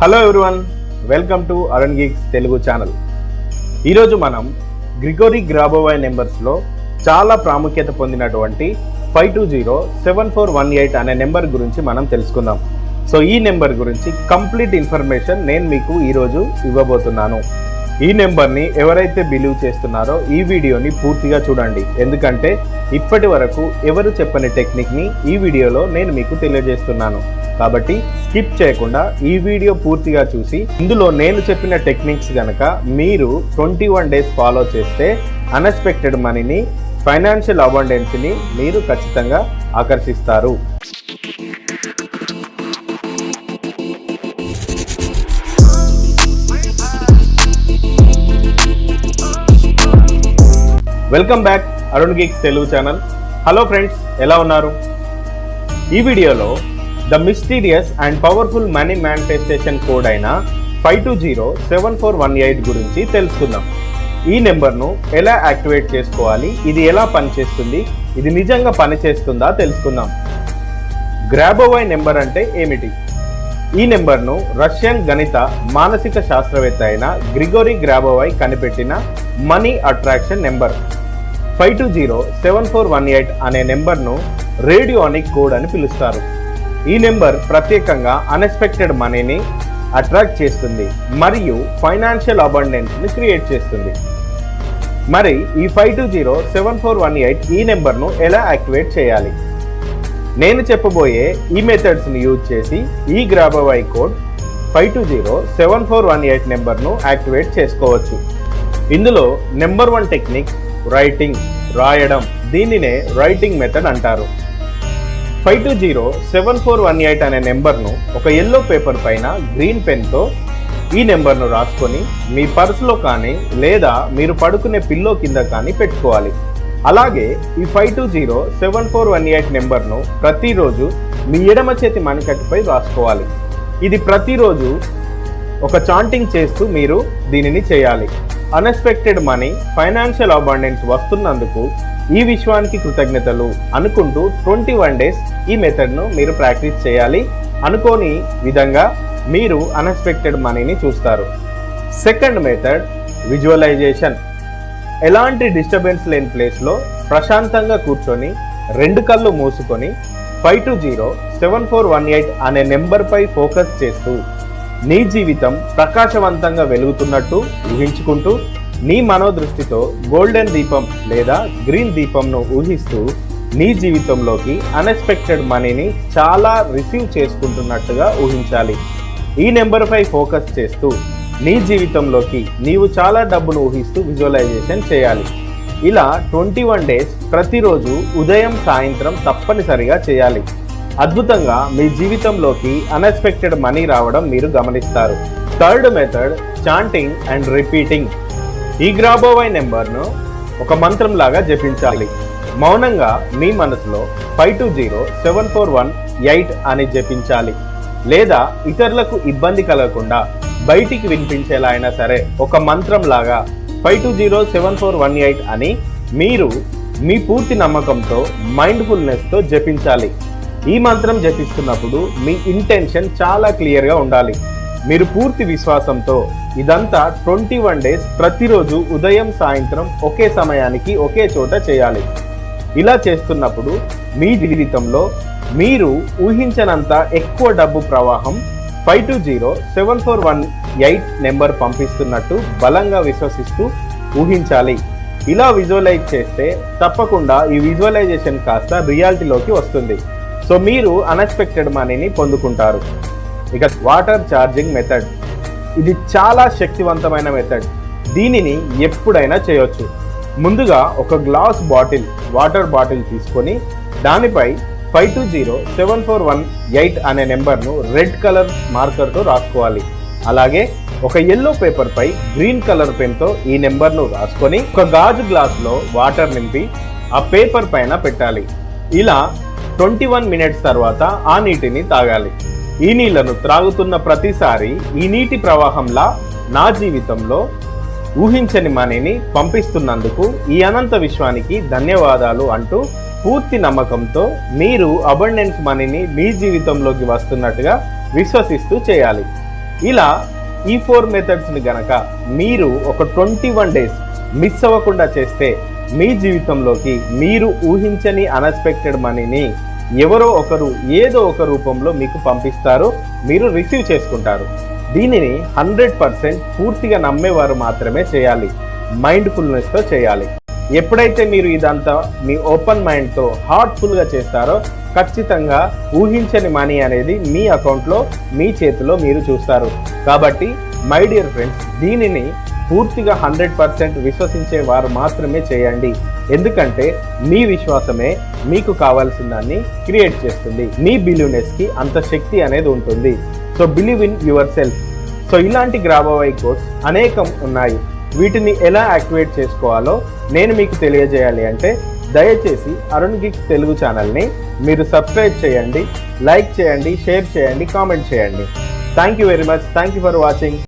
Hello everyone, welcome to Arun Geeks Telugu channel. ఈరోజు మనం Gregory గ్రాబోవాయ్ నెంబర్స్లో చాలా ప్రాముఖ్యత పొందినటువంటి 520-7418 అనే నెంబర్ గురించి మనం తెలుసుకుందాం. సో ఈ నెంబర్ గురించి కంప్లీట్ ఇన్ఫర్మేషన్ నేను మీకు ఈరోజు ఇవ్వబోతున్నాను. ఈ నెంబర్ని ఎవరైతే బిలీవ్ చేస్తున్నారో ఈ వీడియోని పూర్తిగా చూడండి, ఎందుకంటే ఇప్పటి వరకు ఎవరు చెప్పని టెక్నిక్ని ఈ వీడియోలో నేను మీకు తెలియజేస్తున్నాను. కాబట్టి స్కిప్ చేయకుండా ఈ వీడియో పూర్తిగా చూసి ఇందులో నేను చెప్పిన టెక్నిక్స్ గనక మీరు 21 డేస్ ఫాలో చేస్తే అన్ఎక్స్పెక్టెడ్ మనీని, ఫైనాన్షియల్ అబండెన్స్ని మీరు ఖచ్చితంగా ఆకర్షిస్తారు. Welcome back Arun Geeks Telugu channel. Hello friends, ఎలా ఉన్నారు? ఈ వీడియోలో the mysterious and powerful money manifestation code అయిన 520-7418 గురించి తెలుసుకుందాం. ఈ నెంబర్ను ఎలా యాక్టివేట్ చేసుకోవాలి, ఇది ఎలా పనిచేస్తుంది, ఇది నిజంగా పనిచేస్తుందా తెలుసుకుందాం. గ్రాబోవాయ్ నెంబర్ అంటే ఏమిటి? ఈ నెంబర్ను రష్యన్ గణిత మానసిక శాస్త్రవేత్త అయిన గ్రిగోరీ గ్రాబోవాయ్ కనిపెట్టిన మనీ అట్రాక్షన్ నెంబర్. 520-7418 అనే నెంబర్ను రేడియోనిక్ కోడ్ అని పిలుస్తారు. ఈ నెంబర్ ప్రత్యేకంగా అన్ఎక్స్పెక్టెడ్ మనీని అట్రాక్ట్ చేస్తుంది మరియు ఫైనాన్షియల్ అబండెన్స్ని క్రియేట్ చేస్తుంది. మరి ఈ 520-7418 ఈ నెంబర్ను ఎలా యాక్టివేట్ చేయాలి? నేను చెప్పబోయే ఈ మెథడ్స్ని యూజ్ చేసి ఈ గ్రాబోవాయ్ కోడ్ 520-7418 నెంబర్ను యాక్టివేట్ చేసుకోవచ్చు. ఇందులో నెంబర్ 1 టెక్నిక్ రాయడం. దీనినే రైటింగ్ మెథడ్ అంటారు. 520-7418 అనే నెంబర్ను ఒక ఎల్లో పేపర్ పైన గ్రీన్ పెన్తో ఈ నెంబర్ను రాసుకొని మీ పర్సులో కానీ లేదా మీరు పడుకునే పిల్లో కింద కానీ పెట్టుకోవాలి. అలాగే ఈ 520-7418 నెంబర్ను ప్రతిరోజు మీ ఎడమ చేతి మణికట్టుపై రాసుకోవాలి. ఇది ప్రతిరోజు ఒక చాంటింగ్ చేస్తూ మీరు దీనిని చేయాలి. అన్ఎక్స్పెక్టెడ్ మనీ, ఫైనాన్షియల్ అబండెన్స్ వస్తున్నందుకు ఈ విశ్వానికి కృతజ్ఞతలు అనుకుంటూ 21 డేస్ ఈ మెథడ్ను మీరు ప్రాక్టీస్ చేయాలి. అనుకోని విధంగా మీరు అన్ఎక్స్పెక్టెడ్ మనీని చూస్తారు. Second method visualisation. ఎలాంటి డిస్టర్బెన్స్ లేని ప్లేస్లో ప్రశాంతంగా కూర్చొని 2 కళ్ళు మూసుకొని 520-7418 అనే నెంబర్పై ఫోకస్ చేస్తూ నీ జీవితం ప్రకాశవంతంగా వెలుగుతున్నట్టు ఊహించుకుంటూ నీ మనోదృష్టితో గోల్డెన్ దీపం లేదా గ్రీన్ దీపంను ఊహిస్తూ నీ జీవితంలోకి అన్ఎక్స్పెక్టెడ్ మనీని చాలా రిసీవ్ చేసుకుంటున్నట్టుగా ఊహించాలి. ఈ నెంబర్పై ఫోకస్ చేస్తూ నీ జీవితంలోకి నీవు చాలా డబ్బును ఊహిస్తూ విజువలైజేషన్ చేయాలి. ఇలా 21 డేస్ ప్రతిరోజు ఉదయం సాయంత్రం తప్పనిసరిగా చేయాలి. అద్భుతంగా మీ జీవితంలోకి అన్ఎక్స్పెక్టెడ్ మనీ రావడం మీరు గమనిస్తారు. Third method chanting and repeating. ఈ గ్రాబోవాయ్ నెంబర్ను ఒక మంత్రం లాగా జపించాలి. మౌనంగా మీ మనసులో 520-7418 అని జపించాలి. లేదా ఇతరులకు ఇబ్బంది కలగకుండా బయటికి వినిపించేలా అయినా సరే ఒక మంత్రం లాగా 520-7418 అని మీరు మీ పూర్తి నమ్మకంతో మైండ్ఫుల్నెస్తో జపించాలి. ఈ మంత్రం జపిస్తున్నప్పుడు మీ ఇంటెన్షన్ చాలా క్లియర్గా ఉండాలి. మీరు పూర్తి విశ్వాసంతో ఇదంతా 21 డేస్ ప్రతిరోజు ఉదయం సాయంత్రం ఒకే సమయానికి ఒకే చోట చేయాలి. ఇలా చేస్తున్నప్పుడు మీ జీవితంలో మీరు ఊహించనంత ఎక్కువ డబ్బు ప్రవాహం 520-7418 నెంబర్ పంపిస్తున్నట్టు బలంగా విశ్వసిస్తూ ఊహించాలి. ఇలా విజువలైజ్ చేస్తే తప్పకుండా ఈ విజువలైజేషన్ కాస్త రియాలిటీలోకి వస్తుంది. సో మీరు అన్ఎక్స్పెక్టెడ్ మనీని పొందుకుంటారు. ఇక వాటర్ ఛార్జింగ్ మెథడ్. ఇది చాలా శక్తివంతమైన మెథడ్. దీనిని ఎప్పుడైనా చేయొచ్చు. ముందుగా ఒక గ్లాస్ వాటర్ బాటిల్ తీసుకొని దానిపై 520-7418 అనే నెంబర్ను రెడ్ కలర్ మార్కర్తో రాసుకోవాలి. అలాగే ఒక ఎల్లో పేపర్ పై గ్రీన్ కలర్ పెన్తో ఈ నెంబర్ను రాసుకొని ఒక గాజు గ్లాసులో వాటర్ నింపి ఆ పేపర్ పైన పెట్టాలి. ఇలా 21 మినిట్స్ తర్వాత ఆ నీటిని తాగాలి. ఈ నీళ్లను త్రాగుతున్న ప్రతిసారి ఈ నీటి ప్రవాహంలా నా జీవితంలో ఊహించని మనీని పంపిస్తున్నందుకు ఈ అనంత విశ్వానికి ధన్యవాదాలు అంటూ పూర్తి నమ్మకంతో మీరు అబండెన్స్ మనీని మీ జీవితంలోకి వస్తున్నట్టుగా విశ్వసిస్తూ చేయాలి. ఇలా ఈ 4 మెథడ్స్ని గనక మీరు ఒక 21 డేస్ మిస్ అవ్వకుండా చేస్తే మీ జీవితంలోకి మీరు ఊహించని అన్ఎక్స్పెక్టెడ్ మనీని ఎవరో ఒకరు ఏదో ఒక రూపంలో మీకు పంపిస్తారు, మీరు రిసీవ్ చేసుకుంటారు. దీనిని 100% పూర్తిగా నమ్మేవారు మాత్రమే చేయాలి, మైండ్ఫుల్నెస్తో చేయాలి. ఎప్పుడైతే మీరు ఇదంతా మీ ఓపెన్ మైండ్తో హార్ట్ఫుల్గా చేస్తారో ఖచ్చితంగా ఊహించని మనీ అనేది మీ అకౌంట్లో మీ చేతిలో మీరు చూస్తారు. కాబట్టి మై డియర్ ఫ్రెండ్స్, దీనిని పూర్తిగా 100% విశ్వసించే వారు మాత్రమే చేయండి. ఎందుకంటే మీ విశ్వాసమే మీకు కావాల్సిన దాన్ని క్రియేట్ చేస్తుంది. మీ బిలీవ్నెస్కి అంత శక్తి అనేది ఉంటుంది. So believe in your self. So ఇలాంటి గ్రాబోవై కోడ్స్ అనేకం ఉన్నాయి. వీటిని ఎలా యాక్టివేట్ చేసుకోవాలో నేను మీకు తెలియజేయాలి అంటే దయచేసి అరుణ్ గిక్స్ తెలుగు ఛానల్ని మీరు సబ్స్క్రైబ్ చేయండి, లైక్ చేయండి, షేర్ చేయండి, కామెంట్ చేయండి. Thank you very much. Thank you for watching.